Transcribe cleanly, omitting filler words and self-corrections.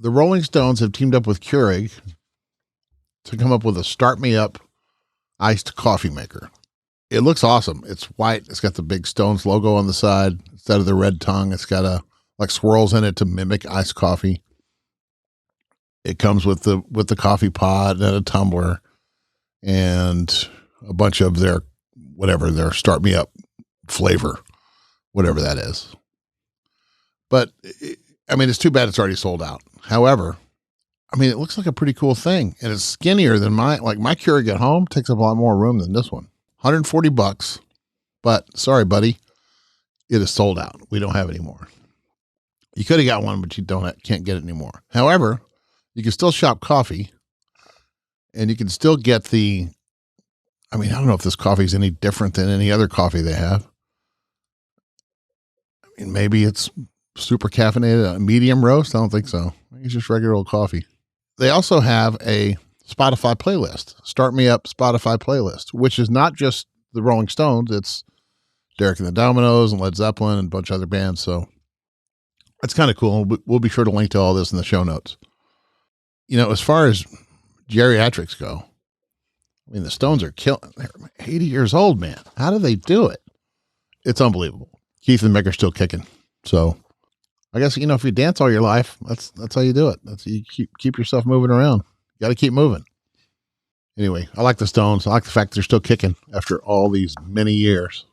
the Rolling Stones have teamed up with Keurig to come up with a Start Me Up iced coffee maker. It looks awesome. It's white. It's got the big Stones logo on the side instead of the red tongue. It's got like swirls in it to mimic iced coffee. It comes with the coffee pod and a tumbler and a bunch of their Start Me Up flavor, whatever that is. But I mean, it's too bad it's already sold out. However, I mean, it looks like a pretty cool thing, and it's skinnier than my Keurig at home takes up a lot more room than this one. $140, but sorry, buddy, it is sold out. We don't have it anymore. You could have got one, but you can't get it anymore. However, you can still shop coffee, and you can still get I don't know if this coffee is any different than any other coffee they have. I mean, maybe it's super caffeinated, a medium roast. I don't think so. I think it's just regular old coffee. They also have a Spotify playlist, Start Me Up Spotify playlist, which is not just the Rolling Stones. It's Derek and the Dominoes and Led Zeppelin and a bunch of other bands. So that's kind of cool. We'll be sure to link to all this in the show notes. You know, as far as geriatrics go, I mean, the Stones are they're 80 years old, man. How do they do it? It's unbelievable. Keith and Mick are still kicking. So I guess, you know, if you dance all your life, that's how you do it. You keep yourself moving around. You got to keep moving. Anyway, I like the Stones. I like the fact they're still kicking after all these many years.